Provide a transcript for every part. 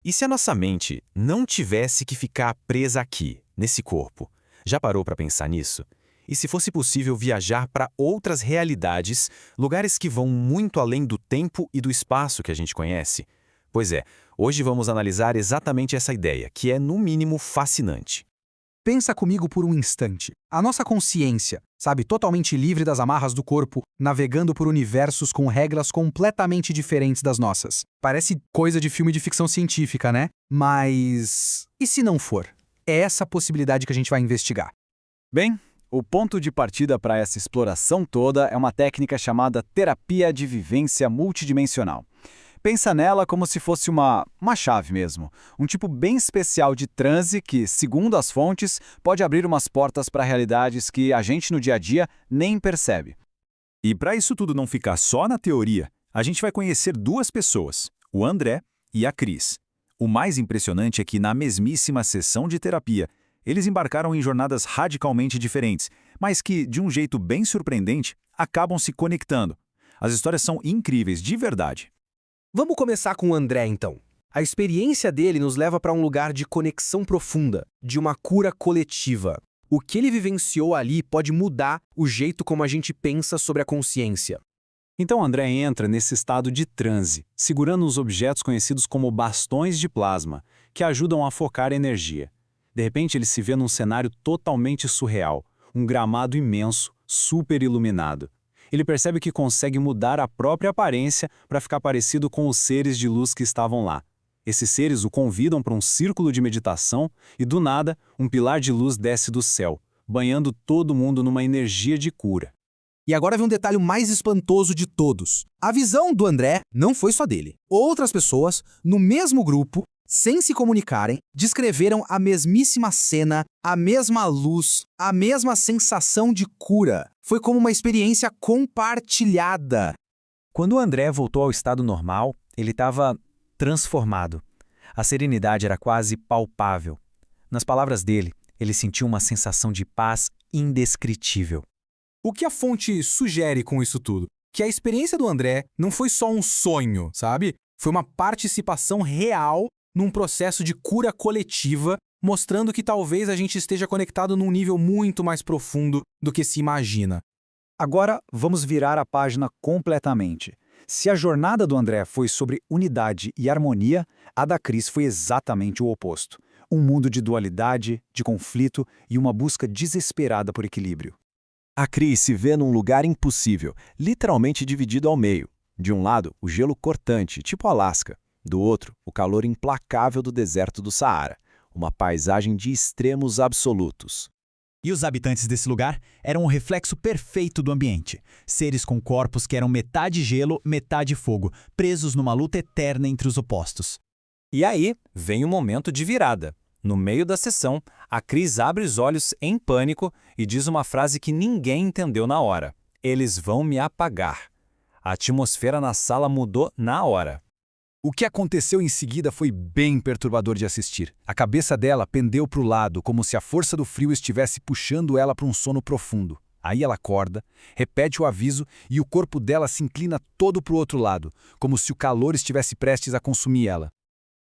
E se a nossa mente não tivesse que ficar presa aqui, nesse corpo? Já parou para pensar nisso? E se fosse possível viajar para outras realidades, lugares que vão muito além do tempo e do espaço que a gente conhece? Pois é, hoje vamos analisar exatamente essa ideia, que é no mínimo fascinante. Pensa comigo por um instante. A nossa consciência, sabe, totalmente livre das amarras do corpo, navegando por universos com regras completamente diferentes das nossas. Parece coisa de filme de ficção científica, né? Mas e se não for? É essa a possibilidade que a gente vai investigar. Bem, o ponto de partida para essa exploração toda é uma técnica chamada terapia de vivência multidimensional. Pensa nela como se fosse uma chave mesmo, um tipo bem especial de transe que, segundo as fontes, pode abrir umas portas para realidades que a gente no dia a dia nem percebe. E para isso tudo não ficar só na teoria, a gente vai conhecer duas pessoas, o André e a Cris. O mais impressionante é que na mesmíssima sessão de terapia, eles embarcaram em jornadas radicalmente diferentes, mas que, de um jeito bem surpreendente, acabam se conectando. As histórias são incríveis, de verdade. Vamos começar com o André, então. A experiência dele nos leva para um lugar de conexão profunda, de uma cura coletiva. O que ele vivenciou ali pode mudar o jeito como a gente pensa sobre a consciência. Então André entra nesse estado de transe, segurando uns objetos conhecidos como bastões de plasma, que ajudam a focar energia. De repente ele se vê num cenário totalmente surreal, um gramado imenso, super iluminado. Ele percebe que consegue mudar a própria aparência para ficar parecido com os seres de luz que estavam lá. Esses seres o convidam para um círculo de meditação e, do nada, um pilar de luz desce do céu, banhando todo mundo numa energia de cura. E agora vem um detalhe mais espantoso de todos. A visão do André não foi só dele. Outras pessoas, no mesmo grupo, sem se comunicarem, descreveram a mesmíssima cena, a mesma luz, a mesma sensação de cura. Foi como uma experiência compartilhada. Quando o André voltou ao estado normal, ele estava transformado. A serenidade era quase palpável. Nas palavras dele, ele sentiu uma sensação de paz indescritível. O que a fonte sugere com isso tudo? Que a experiência do André não foi só um sonho, sabe? Foi uma participação real num processo de cura coletiva, mostrando que talvez a gente esteja conectado num nível muito mais profundo do que se imagina. Agora vamos virar a página completamente. Se a jornada do André foi sobre unidade e harmonia, a da Cris foi exatamente o oposto. Um mundo de dualidade, de conflito e uma busca desesperada por equilíbrio. A Cris se vê num lugar impossível, literalmente dividido ao meio. De um lado, o gelo cortante, tipo Alasca. Do outro, o calor implacável do deserto do Saara. Uma paisagem de extremos absolutos. E os habitantes desse lugar eram o reflexo perfeito do ambiente. Seres com corpos que eram metade gelo, metade fogo, presos numa luta eterna entre os opostos. E aí vem o momento de virada. No meio da sessão, a Cris abre os olhos em pânico e diz uma frase que ninguém entendeu na hora. Eles vão me apagar. A atmosfera na sala mudou na hora. O que aconteceu em seguida foi bem perturbador de assistir. A cabeça dela pendeu para o lado, como se a força do frio estivesse puxando ela para um sono profundo. Aí ela acorda, repete o aviso e o corpo dela se inclina todo para o outro lado, como se o calor estivesse prestes a consumir ela.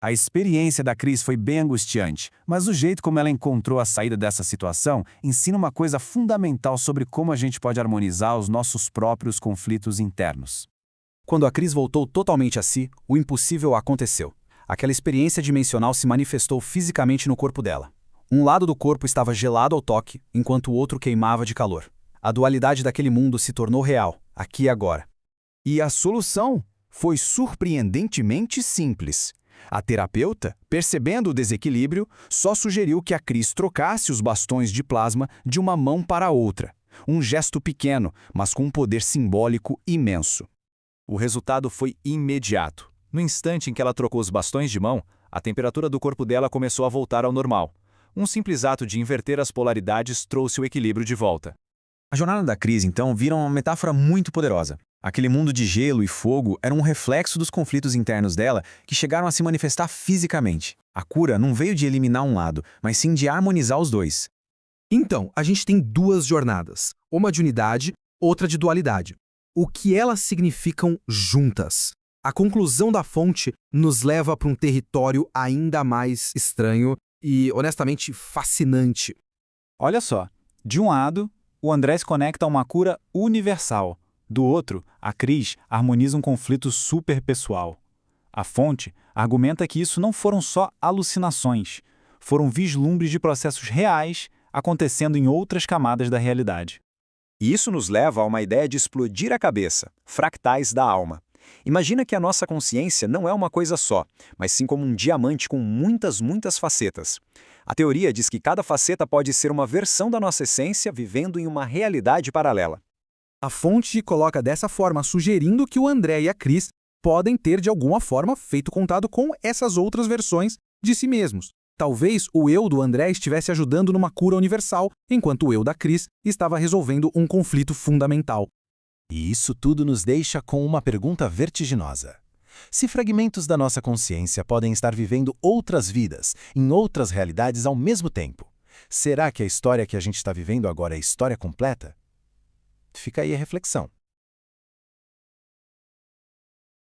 A experiência da Cris foi bem angustiante, mas o jeito como ela encontrou a saída dessa situação ensina uma coisa fundamental sobre como a gente pode harmonizar os nossos próprios conflitos internos. Quando a Cris voltou totalmente a si, o impossível aconteceu. Aquela experiência dimensional se manifestou fisicamente no corpo dela. Um lado do corpo estava gelado ao toque, enquanto o outro queimava de calor. A dualidade daquele mundo se tornou real, aqui e agora. E a solução foi surpreendentemente simples. A terapeuta, percebendo o desequilíbrio, só sugeriu que a Cris trocasse os bastões de plasma de uma mão para a outra. Um gesto pequeno, mas com um poder simbólico imenso. O resultado foi imediato. No instante em que ela trocou os bastões de mão, a temperatura do corpo dela começou a voltar ao normal. Um simples ato de inverter as polaridades trouxe o equilíbrio de volta. A jornada da Cris, então, vira uma metáfora muito poderosa. Aquele mundo de gelo e fogo era um reflexo dos conflitos internos dela que chegaram a se manifestar fisicamente. A cura não veio de eliminar um lado, mas sim de harmonizar os dois. Então, a gente tem duas jornadas, uma de unidade, outra de dualidade. O que elas significam juntas? A conclusão da fonte nos leva para um território ainda mais estranho e, honestamente, fascinante. Olha só, de um lado, o André se conecta a uma cura universal. Do outro, a Cris harmoniza um conflito superpessoal. A fonte argumenta que isso não foram só alucinações, foram vislumbres de processos reais acontecendo em outras camadas da realidade. E isso nos leva a uma ideia de explodir a cabeça, fractais da alma. Imagina que a nossa consciência não é uma coisa só, mas sim como um diamante com muitas facetas. A teoria diz que cada faceta pode ser uma versão da nossa essência vivendo em uma realidade paralela. A fonte coloca dessa forma, sugerindo que o André e a Cris podem ter, de alguma forma, feito contato com essas outras versões de si mesmos. Talvez o eu do André estivesse ajudando numa cura universal, enquanto o eu da Cris estava resolvendo um conflito fundamental. E isso tudo nos deixa com uma pergunta vertiginosa. Se fragmentos da nossa consciência podem estar vivendo outras vidas, em outras realidades ao mesmo tempo, será que a história que a gente está vivendo agora é a história completa? Fica aí a reflexão.